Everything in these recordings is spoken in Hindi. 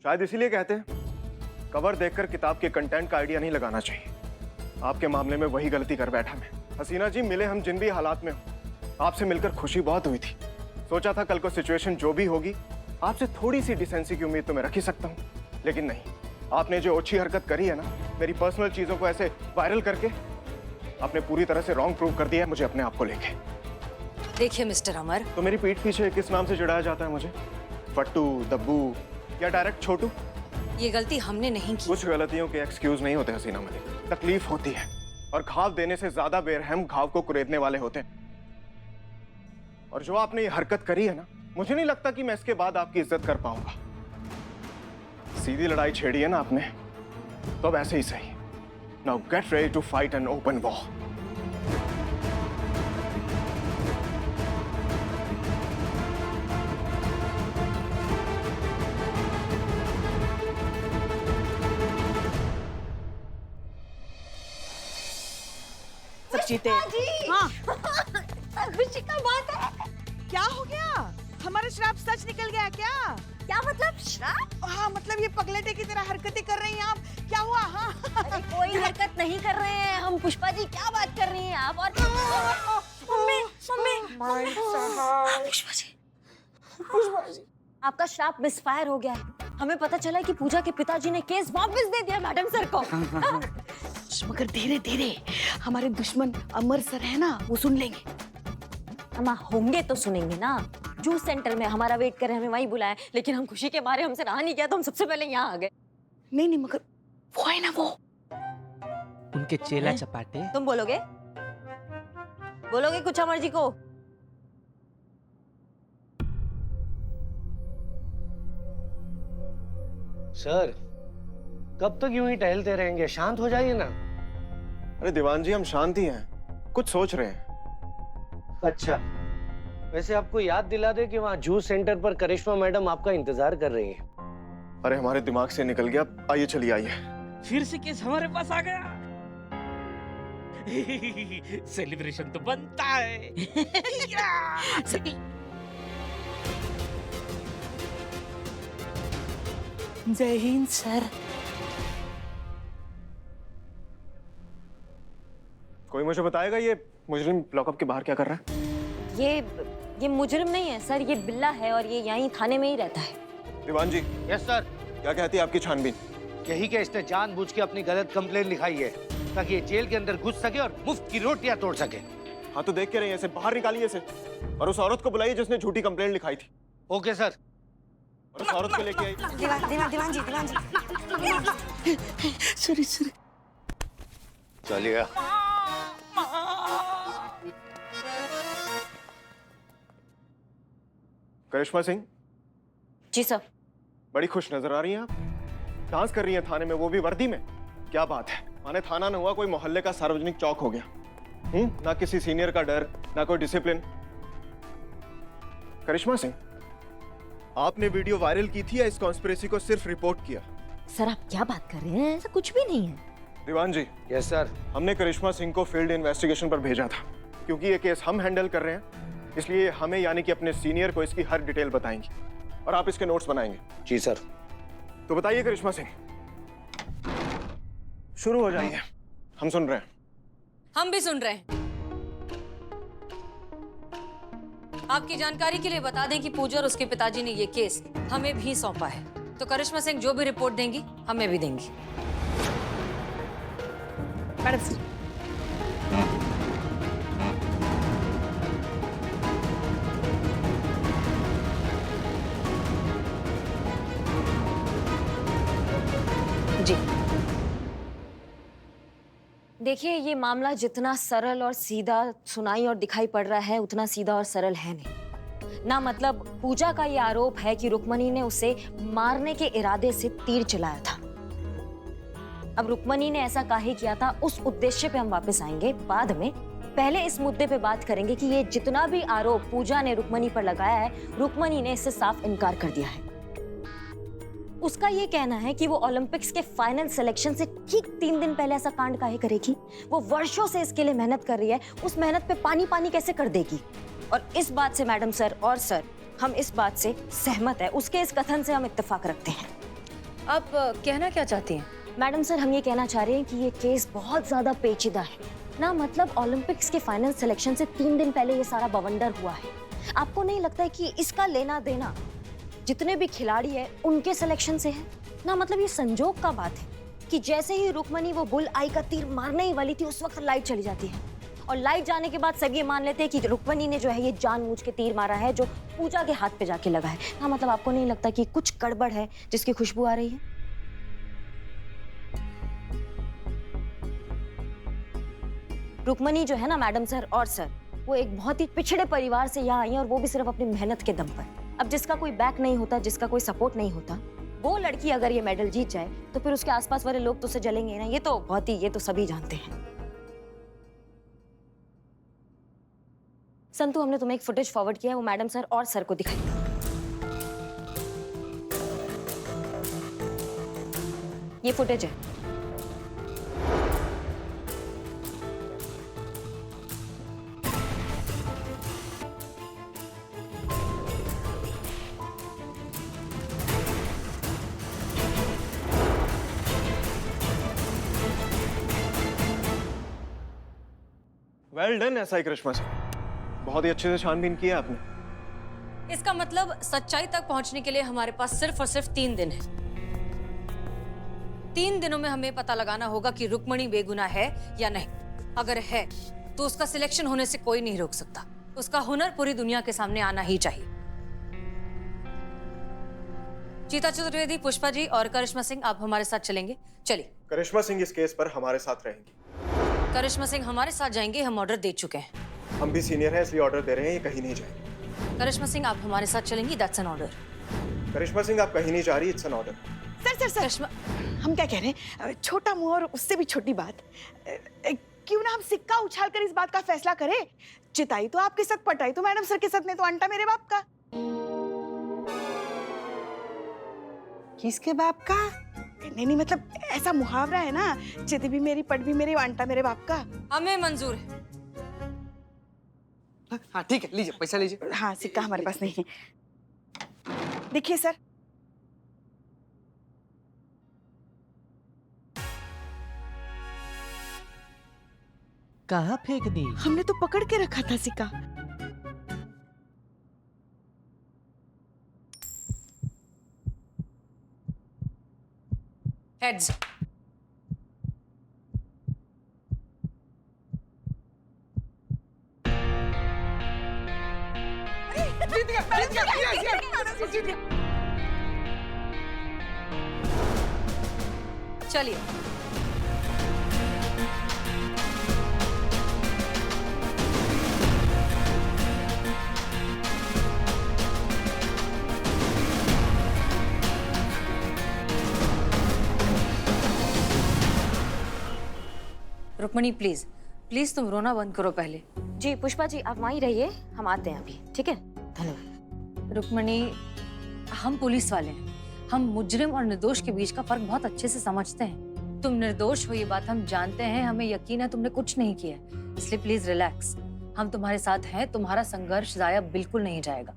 शायद इसीलिए कहते हैं कवर देखकर किताब के कंटेंट का आइडिया नहीं लगाना चाहिए। आपके मामले में वही गलती कर बैठा मैं। हसीना जी, मिले हम जिन भी हालात में हो, आपसे मिलकर खुशी बहुत हुई थी। सोचा था कल को सिचुएशन जो भी होगी आपसे थोड़ी सी डिसेंसी की उम्मीद तो मैं रख ही सकता हूँ, लेकिन नहीं, आपने जो अच्छी हरकत करी है ना, मेरी पर्सनल चीजों को ऐसे वायरल करके आपने पूरी तरह से रॉन्ग प्रूव कर दिया है मुझे अपने आप को लेके। देखिए मिस्टर अमर, तो मेरी पीठ पीछे किस नाम से चिढ़ाया जाता है मुझे? फट्टू, दब्बू या डायरेक्ट छोटू? ये गलती हमने नहीं की। कुछ गलतियों के एक्सक्यूज नहीं होते हसीना मलिक। तकलीफ होती है और घाव देने से ज्यादा बेरहम घाव को कुरेदने वाले होते हैं। और जो आपने ये हरकत करी है ना, मुझे नहीं लगता कि मैं इसके बाद आपकी इज्जत कर पाऊंगा। सीधी लड़ाई छेड़ी है ना आपने, तो अब ऐसे ही सही। Now get ready to fight an open war. सब जीते। हाँ, खुशी का बात है। क्या हो गया? हमारा श्राप सच निकल गया क्या? क्या मतलब श्राप? हाँ, मतलब ये पगलेटे की तरह हरकतें कर रही हैं आप। क्या हुआ? हाँ, अरे कोई हरकत नहीं कर रहे हैं हम। पुष्पा जी क्या बात कर रही हैं आप? और मम्मी पुष्पा जी आपका श्राप मिसफायर हो गया है। हमें पता चला कि पूजा के पिताजी ने केस वापस दे दिया मैडम सर को। मगर धीरे धीरे हमारे दुश्मन अमर सर है ना, वो सुन लेंगे। हम होंगे तो सुनेंगे ना। जूस सेंटर में हमारा वेट कर रहे, हमें वहीं बुलाया, लेकिन हम खुशी के मारे हमसे रहा नहीं किया तो हम सबसे पहले यहाँ आ गए। नहीं मगर वो है ना, वो उनके चेला चपाटे। तुम बोलोगे कुछ अमर जी को? सर, कब तक यूं ही टहलते रहेंगे? शांत हो जाइए ना। अरे दीवान जी, हम शांत ही हैं, कुछ सोच रहे हैं। अच्छा, वैसे आपको याद दिला दे कि वहाँ जूस सेंटर पर करिश्मा मैडम आपका इंतजार कर रही हैं। अरे हमारे दिमाग से निकल गया। आइए, चलिए आइए। फिर से केस हमारे पास आ गया। सेलिब्रेशन तो बनता है। जय हिंद सर। कोई मुझे बताएगा ये मुजरिम लॉकअप के बाहर क्या कर रहा है? ये मुजरिम नहीं है सर, ये बिल्ला है और ये यहीं थाने में ही रहता है। दीवान जी, यस सर। क्या कहती है आपकी छानबीन? यही कि इसने जानबूझ के अपनी गलत कंप्लेन लिखाई है ताकि ये जेल के अंदर घुस सके और मुफ्त की रोटियां तोड़ सके। हाँ तो देख के रही है, इसे बाहर निकालिए इसे, और उस औरत को बुलाइए जिसने झूठी कंप्लेंट लिखाई थी। Okay sir. और उस औरत को लेके आई। दीवान जी। सॉरी। चलिए। करिश्मा सिंह जी सर। बड़ी खुश नजर आ रही हैं आप। डांस कर रही हैं थाने में, वो भी वर्दी में। क्या बात है, माने थाना न हुआ कोई मोहल्ले का सार्वजनिक चौक हो गया। ना किसी सीनियर का डर, ना कोई डिसिप्लिन। करिश्मा सिंह, आपने वीडियो वायरल की थी या इस कॉन्स्पिरेसी को सिर्फ रिपोर्ट किया? सर आप क्या बात कर रहे हैं? ऐसा कुछ भी नहीं है। दीवान जी, यस सर। हमने करिश्मा सिंह को फील्ड इन्वेस्टिगेशन पर भेजा था। क्योंकि ये केस हम हैंडल कर रहे हैं, इसलिए हमें यानी कि अपने सीनियर को इसकी हर डिटेल बताएंगे और आप इसके नोट्स बनाएंगे। जी सर। तो बताइए करिश्मा सिंह, शुरू हो जाइए, हम सुन रहे हैं। हम भी सुन रहे हैं। आपकी जानकारी के लिए बता दें कि पूजा और उसके पिताजी ने ये केस हमें भी सौंपा है, तो करिश्मा सिंह जो भी रिपोर्ट देंगी हमें भी देंगी। मैडम जी देखिए, ये मामला जितना सरल और सीधा सुनाई और दिखाई पड़ रहा है, उतना सीधा और सरल है नहीं ना। मतलब पूजा का ये आरोप है कि रुक्मणी ने उसे मारने के इरादे से तीर चलाया था। अब रुक्मणी ने ऐसा काहे किया था, उस उद्देश्य पे हम वापस आएंगे बाद में। पहले इस मुद्दे पे बात करेंगे कि ये जितना भी आरोप पूजा ने रुक्मणी पर लगाया है, रुक्मणी ने इससे साफ इनकार कर दिया है। उसका ये कहना है कि वो ओलंपिक्स के फाइनल सिलेक्शन से ठीक 3 दिन पहले ऐसा कांड काहे करेगी। वो वर्षों से इसके लिए मेहनत कर रही है, उस मेहनत पे पानी पानी कैसे कर देगी। और इस बात से मैडम सर और सर, हम इस बात से सहमत है, उसके इस कथन से हम इत्तेफाक रखते हैं। आप कहना क्या चाहती हैं? मैडम सर, हम ये कहना चाह रहे हैं कि ये केस बहुत ज्यादा पेचीदा है ना। मतलब ओलंपिक्स के फाइनल सिलेक्शन से 3 दिन पहले ये सारा बवंडर हुआ है। आपको नहीं लगता है कि इसका लेना देना जितने भी खिलाड़ी है उनके सिलेक्शन से है ना? मतलब ये संजोग का बात है कि जैसे ही रुक्मणी वो बुल आई का तीर मारने ही वाली थी, उस वक्त लाइट चली जाती है और लाइट जाने के बाद सब ये मान लेते हैं कि रुक्मणी ने जो है ये जानबूझ के तीर मारा है, जो पूजा के हाथ पे जाके लगा है ना। मतलब आपको नहीं लगता कि कुछ गड़बड़ है जिसकी खुशबू आ रही है? रुक्मणी जो है ना मैडम सर और सर, वो एक बहुत ही पिछड़े परिवार से यहाँ आई है और वो भी सिर्फ अपनी मेहनत के दम पर। अब जिसका कोई बैक नहीं होता, जिसका कोई सपोर्ट नहीं होता, वो लड़की अगर ये मेडल जीत जाए तो फिर उसके आसपास वाले लोग तो उसे जलेंगे ना। ये तो सभी जानते हैं। संतु, हमने तुम्हें एक फुटेज फॉरवर्ड किया है, वो मैडम सर और सर को दिखाई। ये फुटेज है। वेल डन एसआई करिश्मा सिंह, बहुत ही अच्छे से छानबीन किया आपने। इसका मतलब सच्चाई तक पहुंचने के लिए हमारे पास सिर्फ और सिर्फ 3 दिन है। 3 दिनों में हमें पता लगाना होगा कि रुक्मणी बेगुनाह है या नहीं। अगर है तो उसका सिलेक्शन होने से कोई नहीं रोक सकता। उसका हुनर पूरी दुनिया के सामने आना ही चाहिए। चीता चतुर्वेदी, पुष्पा जी और करिश्मा सिंह, आप हमारे साथ चलेंगे। चलिए। करिश्मा सिंह इस केस पर हमारे साथ रहेंगी। करिश्मा सिंह हमारे साथ जाएंगे, हम ऑर्डर दे चुके हैं। हम भी सीनियर हैं इसलिए ऑर्डर दे रहे हैं, ये कहीं नहीं जाएंगे। करिश्मा सिंह, आप हमारे साथ चलेंगी, दैट्स एन ऑर्डर। करिश्मा सिंह, आप कहीं नहीं जा रही, इट्स एन ऑर्डर। सर करिश्मा, हम क्या कह रहे हैं, छोटा मुंह और उससे भी छोटी बात, क्यों ना हम सिक्का उछाल कर इस बात का फैसला करें। चिताई तो आपके साथ, पटाई तो मैडम सर के साथ, नहीं तो अंटा मेरे बाप का। किसके बाप का? नहीं, मतलब ऐसा मुहावरा है ना, चिति भी मेरी, पट भी मेरी, अंटा मेरे बाप का। हमें मंजूर है। हाँ ठीक है, लीजिए पैसा लीजिए। हाँ, सिक्का हमारे पास नहीं है। देखिए सर, कहाँ फेंक दी? हमने तो पकड़ के रखा था सिक्का। हेड्स। चलिए। रुक्मणी, प्लीज प्लीज तुम रोना बंद करो पहले। जी पुष्पा जी, आप वहीं रहिए, हम आते हैं अभी, ठीक है? धन्यवाद। रुक्मणी, हम पुलिस वाले हैं, हम मुजरिम और निर्दोष के बीच का फर्क बहुत अच्छे से समझते हैं। तुम निर्दोष हो ये बात हम जानते हैं, हमें यकीन है तुमने कुछ नहीं किया, इसलिए प्लीज रिलैक्स। हम तुम्हारे साथ हैं, तुम्हारा संघर्ष जाया बिल्कुल नहीं जाएगा।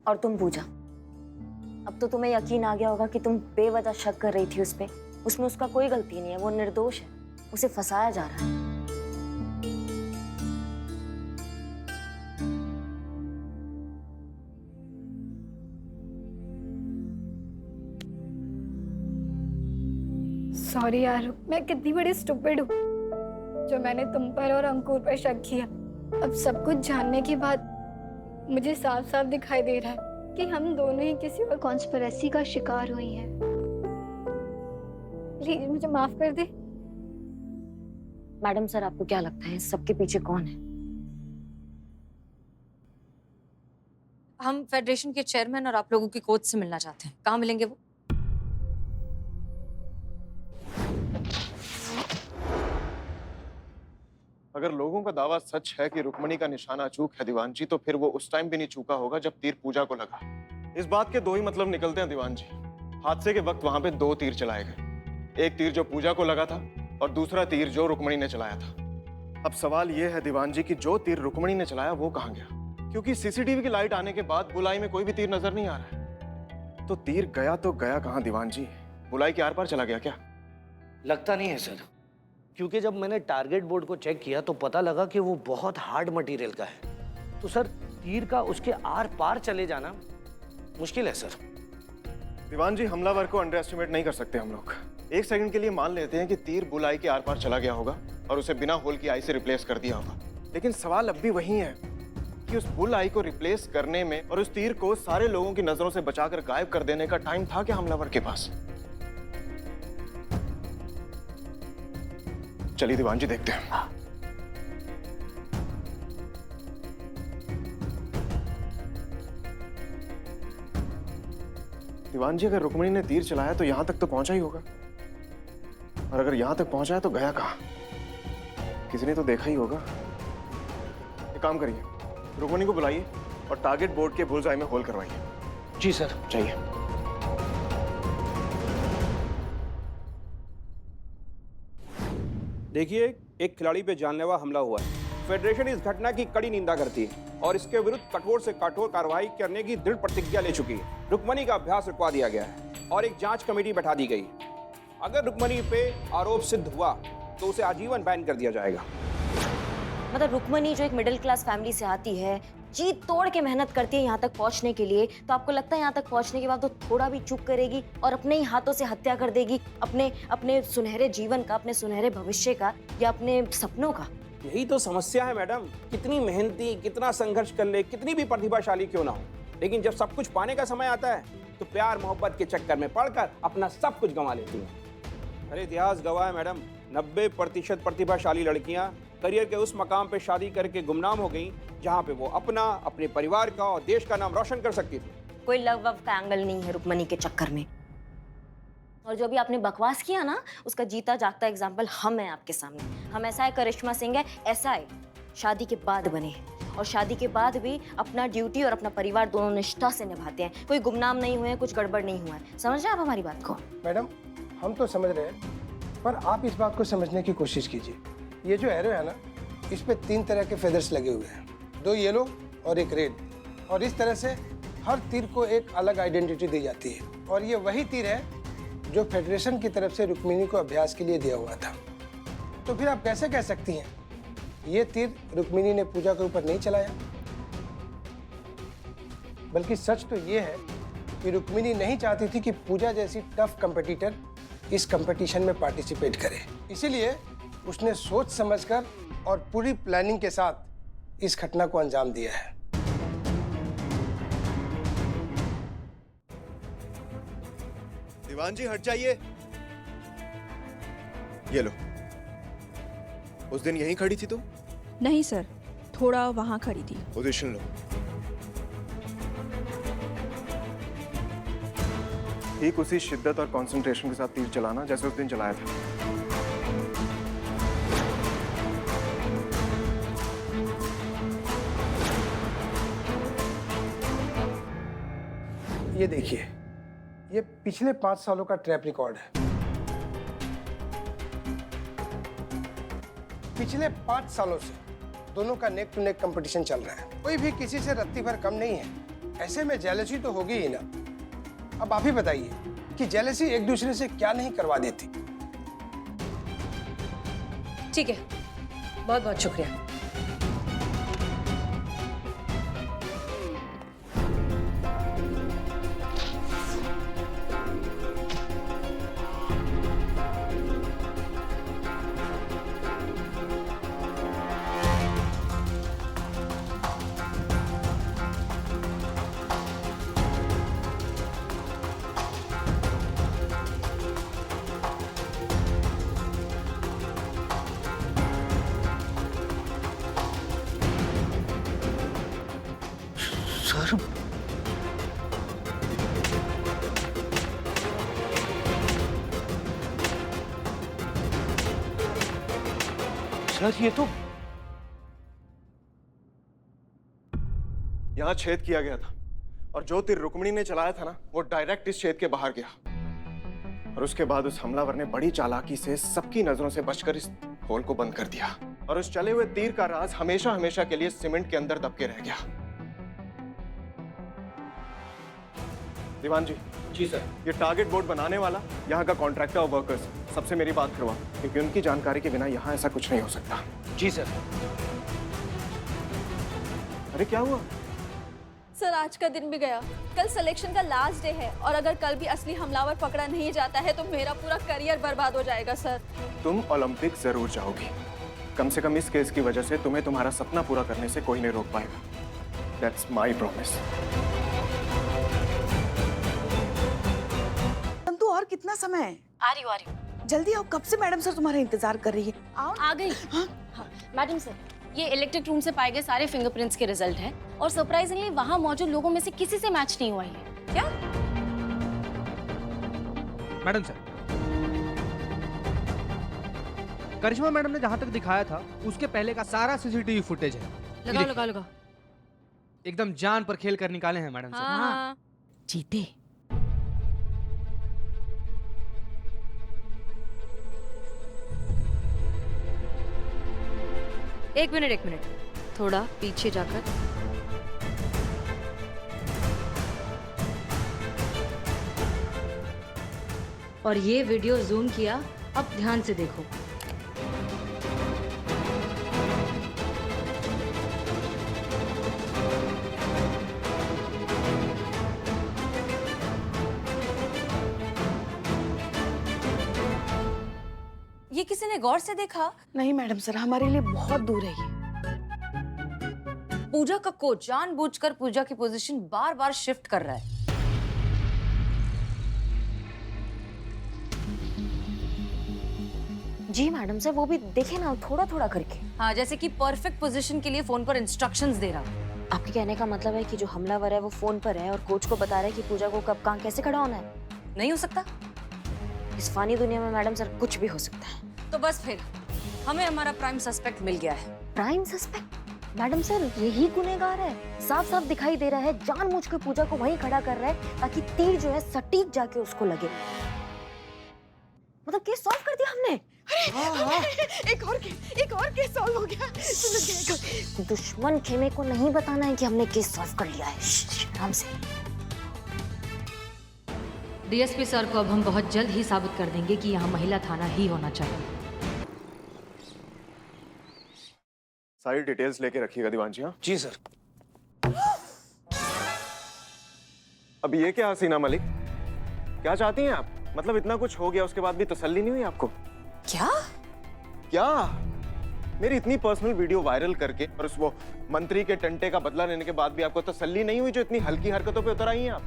और तुम पूजा, अब तो तुम्हें यकीन आ गया होगा कि तुम बेवजह शक कर रही थी उस पे। उसमें उसका कोई गलती नहीं है, वो निर्दोष है, उसे फंसाया जा रहा है। सॉरी यार, मैं कितनी बड़ी स्टूपिड हूँ जो मैंने तुम पर और अंकुर पर शक किया। अब सब कुछ जानने के बाद मुझे साफ साफ दिखाई दे रहा है कि हम दोनों ही किसी और कॉन्स्पिरेसी का शिकार हुई हैं। प्लीज मुझे माफ कर दे। मैडम सर, आपको क्या लगता है सबके पीछे कौन है? हम फेडरेशन के चेयरमैन और आप लोगों की कोच से मिलना चाहते हैं। कहाँ मिलेंगे वो? अगर लोगों का दावा सच है कि रुक्मणी का निशाना अचूक है दीवान जी, तो फिर वो उस टाइम भी नहीं चूका होगा जब तीर पूजा को लगा। इस बात के 2 ही मतलब निकलते हैं दीवान जी। हादसे के वक्त वहां पे 2 तीर चलाए गए, एक तीर जो पूजा को लगा था और दूसरा तीर जो रुक्मणी ने चलाया था। अब सवाल यह है दीवान जी कि जो तीर रुक्मणी ने चलाया वो कहाँ गया, क्योंकि सीसीटीवी की लाइट आने के बाद बुलाई में कोई भी तीर नजर नहीं आ रहा है। तो तीर गया तो गया कहाँ दीवान जी? बुलाई के आर पार चला गया क्या? लगता नहीं है सर, क्योंकि जब मैंने टारगेट बोर्ड को चेक किया तो पता लगा कि वो बहुत हार्ड मटेरियल का है। तो सर तीर का उसके आर पार चले जाना मुश्किल है सर। दीवान जी, हमलावर को अंडर एस्टिमेट नहीं कर सकते हम लोग। एक सेकंड के लिए मान लेते हैं कि तीर बुलाई के आर पार चला गया होगा और उसे बिना होल की आई से रिप्लेस कर दिया होगा, लेकिन सवाल अब भी वही है कि उस बुल आई को रिप्लेस करने में और उस तीर को सारे लोगों की नजरों से बचाकर गायब कर देने का टाइम था क्या हमलावर के पास? चलिए दीवान जी देखते हैं। दीवान जी, अगर रुक्मिणी ने तीर चलाया तो यहां तक तो पहुंचा ही होगा, और अगर यहां तक पहुंचा है तो गया कहां? किसी ने तो देखा ही होगा। एक काम करिए, रुक्मिणी को बुलाइए और टारगेट बोर्ड के बुल्सआई में होल करवाइए। जी सर। चाहिए। देखिए, एक खिलाड़ी पे जानलेवा हमला हुआ है। फेडरेशन इस घटना की कड़ी निंदा करती है और इसके विरुद्ध कठोर से कठोर कार्रवाई करने की दृढ़ प्रतिज्ञा ले चुकी है। रुक्मिणी का अभ्यास रुकवा दिया गया है और एक जांच कमेटी बैठा दी गई। अगर रुक्मिणी पे आरोप सिद्ध हुआ तो उसे आजीवन बैन कर दिया जाएगा। मतलब रुक्मिणी जो एक मिडिल क्लास फैमिली से आती है, जी तोड़ के मेहनत करती है यहाँ तक पहुँचने के लिए, तो आपको लगता है यहाँ तक पहुँचने के बाद तो थोड़ा भी चूक करेगी और अपने ही हाथों से हत्या कर देगी अपने सुनहरे जीवन का, अपने सुनहरे भविष्य का या अपने सपनों का? यही तो समस्या है मैडम। कितनी मेहनती, कितना संघर्ष कर ले, कितनी भी प्रतिभाशाली क्यों ना हो, लेकिन जब सब कुछ पाने का समय आता है तो प्यार मोहब्बत के चक्कर में पड़कर अपना सब कुछ गंवा लेती है। अरे इतिहास गवाह है मैडम, 90% प्रतिभाशाली लड़कियां करियर के उस मकाम पे शादी करके गुमनाम हो गई जहां पे वो अपने परिवार का और देश का नाम रोशन कर सकती थी। कोई लव वव का एंगल नहीं है रुक्मिणी के चक्कर में। और जो भी आपने बकवास किया ना, उसका जीता जागता एग्जाम्पल हम हैं आपके सामने। हम ऐसा है, करिश्मा सिंह है, ऐसा है शादी के बाद बने हैं और शादी के बाद भी अपना ड्यूटी और अपना परिवार दोनों निष्ठा से निभाते हैं। कोई गुमनाम नहीं हुए हैं, कुछ गड़बड़ नहीं हुआ है। समझ रहे हैं आप हमारी बात को? मैडम, हम तो समझ रहे हैं, पर आप इस बात को समझने की कोशिश कीजिए। ये जो एरो है ना, इस पे 3 तरह के फेदर्स लगे हुए हैं, 2 येलो और 1 रेड, और इस तरह से हर तीर को एक अलग आइडेंटिटी दी जाती है। और ये वही तीर है जो फेडरेशन की तरफ से रुक्मिणी को अभ्यास के लिए दिया हुआ था। तो फिर आप कैसे कह सकती हैं ये तीर रुक्मिणी ने पूजा के ऊपर नहीं चलाया? बल्कि सच तो ये है कि रुक्मिणी नहीं चाहती थी कि पूजा जैसी टफ कंपटीटर इस कंपटीशन में पार्टिसिपेट करे। इसीलिए उसने सोच समझकर और पूरी प्लानिंग के साथ इस घटना को अंजाम दिया है। दीवान जी हट जाइए। ये लो। उस दिन यहीं खड़ी थी तुम? नहीं सर, थोड़ा वहां खड़ी थी। पोजीशन लो। ठीक उसी शिद्दत और कंसंट्रेशन के साथ तीर चलाना जैसे उस दिन चलाया था। ये देखिए, ये पिछले 5 सालों का ट्रैप रिकॉर्ड है। पिछले 5 सालों से दोनों का नेक टू नेक कंपटीशन चल रहा है। कोई भी किसी से रत्ती भर कम नहीं है। ऐसे में जेलसी तो होगी ही ना। अब आप ही बताइए कि जेलसी एक दूसरे से क्या नहीं करवा देती। ठीक है, बहुत बहुत शुक्रिया। सर, सर ये तो यहां छेद किया गया था और जो तीर रुक्मिणी ने चलाया था ना, वो डायरेक्ट इस छेद के बाहर गया। और उसके बाद उस हमलावर ने बड़ी चालाकी से सबकी नजरों से बचकर इस होल को बंद कर दिया और उस चले हुए तीर का राज हमेशा हमेशा के लिए सीमेंट के अंदर दब के रह गया। दीवान जी, जी सर। ये टारगेट बोर्ड बनाने वाला, यहाँ का कॉन्ट्रैक्टर और वर्कर्स, सबसे मेरी बात करवा, क्योंकि उनकी जानकारी के बिना यहाँ ऐसा कुछ नहीं हो सकता। जी सर। अरे क्या हुआ? सर आज का दिन भी गया, कल सिलेक्शन का लास्ट डे है और अगर कल भी असली हमलावर पकड़ा नहीं जाता है तो मेरा पूरा करियर बर्बाद हो जाएगा सर। तुम ओलंपिक जरूर जाओगी। कम से कम इस केस की वजह से तुम्हें तुम्हारा सपना पूरा करने से कोई नहीं रोक पाएगा। That's my promise. परंतु और कितना समय है? आ रही हूँ। जल्दी आओ, कब से मैडम सर तुम्हारा इंतजार कर रही है। आओ। आ गई। हाँ। मैडम सर, ये इलेक्ट्रिक रूम से पाए गए सारे फिंगरप्रिंट्स के रिजल्ट हैं और सरप्राइजिंगली वहाँ मौजूद लोगों में से किसी से मैच नहीं हुआ है। क्या? मैडम सर, करिश्मा मैडम ने जहाँ तक दिखाया था उसके पहले का सारा सीसीटीवी फुटेज है। लगाओ। एकदम जान पर खेल कर निकाले हैं मैडम सर। हाँ। जीते। एक मिनट, थोड़ा पीछे जाकर। और ये वीडियो जूम किया, अब ध्यान से देखो। ये किसी ने गौर से देखा? नहीं मैडम सर, हमारे लिए बहुत दूर है ये। पूजा का कोच जानबूझकर पूजा की पोजीशन बार-बार शिफ्ट कर रहा है। जी मैडम सर, वो भी देखे ना थोड़ा थोड़ा करके। हाँ, जैसे कि परफेक्ट पोजीशन के लिए फोन पर इंस्ट्रक्शंस दे रहा। आपके कहने का मतलब है कि जो हमलावर है वो फोन पर है और कोच को बता रहा है कि पूजा को कब कहाँ कैसे खड़ा होना है। नहीं हो सकता। इस फानी दुनिया में मैडम सर कुछ भी हो सकता है। तो बस फिर हमें हमारा प्राइम सस्पेक्ट मिल गया है। Prime suspect? मैडम सर यही गुनहगार है, साफ साफ दिखाई दे रहा है, जानबूझ के पूजा को वहीं खड़ा कर रहा है ताकि तीर जो है सटीक जाके उसको लगे। मतलब केस सॉल्व कर दिया हमने। एक और केस सॉल्व हो गया। दुश्मन खेमे को नहीं बताना है कि हमने केस सॉल्व कर लिया है। आराम से। डीएसपी सर को अब हम बहुत जल्द ही साबित कर देंगे कि यहाँ महिला थाना ही होना चाहिए। सारी डिटेल्स लेके रखिएगा दीवान जी। हाँ जी सर। अब ये क्या हसीना मलिक, क्या चाहती हैं आप? मतलब इतना कुछ हो गया उसके बाद भी तसल्ली नहीं हुई आपको? क्या मेरी इतनी पर्सनल वीडियो वायरल करके और उस वो मंत्री के टंटे का बदला लेने के बाद भी आपको तसल्ली नहीं हुई जो इतनी हल्की हरकतों पे उतर आई हैं आप,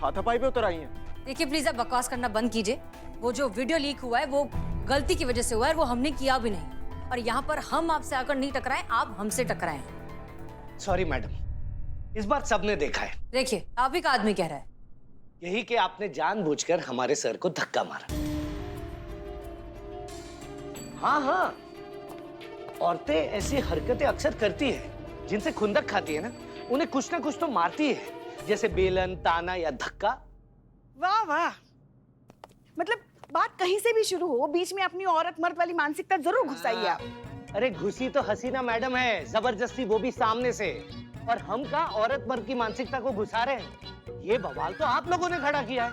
हाथापाई पे उतर आई हैं? देखिए प्लीज आप बकवास करना बंद कीजिए। वो जो वीडियो लीक हुआ है वो गलती की वजह से हुआ है, वो हमने किया भी नहीं। और यहाँ पर हम आपसे आकर नहीं टकराए, आप हमसे टकराए। सॉरी मैडम, इस बार सबने देखा है। देखिए आप ही का आदमी कह रहा है। यही कि आपने जानबूझकर हमारे सर को धक्का मारा। हाँ, औरतें ऐसी हरकतें अक्सर करती है, जिनसे खुंदक खाती है ना, उन्हें कुछ ना कुछ तो मारती है, जैसे बेलन, ताना या धक्का। वाह वाह, मतलब बात कहीं से भी शुरू हो, बीच में अपनी औरत मर्द वाली मानसिकता जरूर घुसाइए आप। अरे घुसी तो हसीना मैडम है, जबरदस्ती, वो भी सामने से। और हम का औरत मर्द की मानसिकता को घुसा रहे हैं? ये बवाल तो आप लोगों ने खड़ा किया है।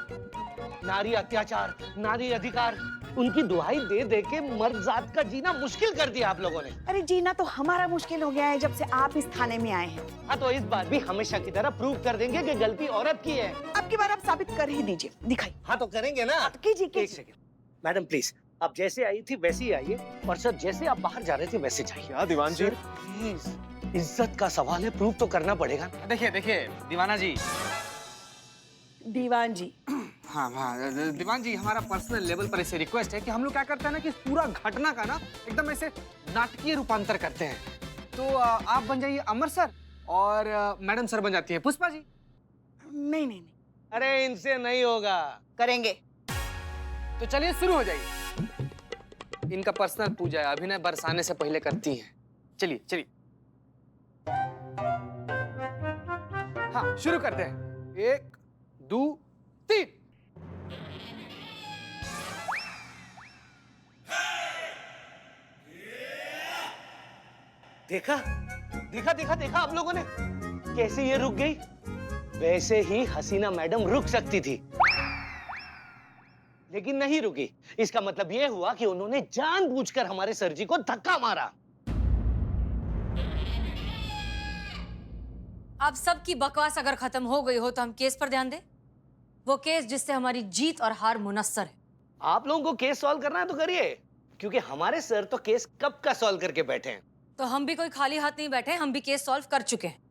नारी अत्याचार, नारी अधिकार, उनकी दुहाई दे दे के मर्द जात का जीना मुश्किल कर दिया आप लोगों ने। अरे जीना तो हमारा मुश्किल हो गया है जब से आप इस थाने में आए हैं। हाँ, तो इस बार भी हमेशा की तरह प्रूव कर देंगे कि गलती औरत की है। अब की बार आप साबित कर ही दीजिए, दिखाइए। हाँ तो करेंगे ना। कीजिए। एक सेकंड मैडम प्लीज, आप जैसे आई थी वैसे ही आइए, और सर जैसे आप बाहर जा रहे थे वैसे जाइए। क्या दीवान जी? प्लीज, इज्जत का सवाल है, प्रूव तो करना पड़ेगा। देखिए दीवाना जी। दीवान जी। हाँ, दीवान जी, हमारा पर्सनल लेवल पर ऐसे रिक्वेस्ट है कि हम लोग क्या करते हैं ना कि पूरा घटना का ना एकदम ऐसे नाटकीय रूपांतर करते हैं। तो आप बन जाइए अमर सर और मैडम सर बन जाती है पुष्पा जी। नहीं। अरे इनसे नहीं होगा। करेंगे। तो चलिए शुरू हो जाइए। इनका पर्सनल पूजा है, अभिनय बरसाने से पहले करती हैं। चलिए। हाँ, शुरू करते हैं। 1 2 3। देखा आप लोगों ने कैसे ये रुक गई? वैसे ही हसीना मैडम रुक सकती थी, लेकिन नहीं रुकी। इसका मतलब यह हुआ कि उन्होंने जानबूझकर हमारे सर जी को धक्का मारा। अब सबकी बकवास अगर खत्म हो गई हो तो हम केस पर ध्यान दें। वो केस जिससे हमारी जीत और हार मुनस्सर है। आप लोगों को केस सॉल्व करना है तो करिए, क्योंकि हमारे सर तो केस कब का सॉल्व करके बैठे हैं। तो हम भी कोई खाली हाथ नहीं बैठे, हम भी केस सॉल्व कर चुके हैं।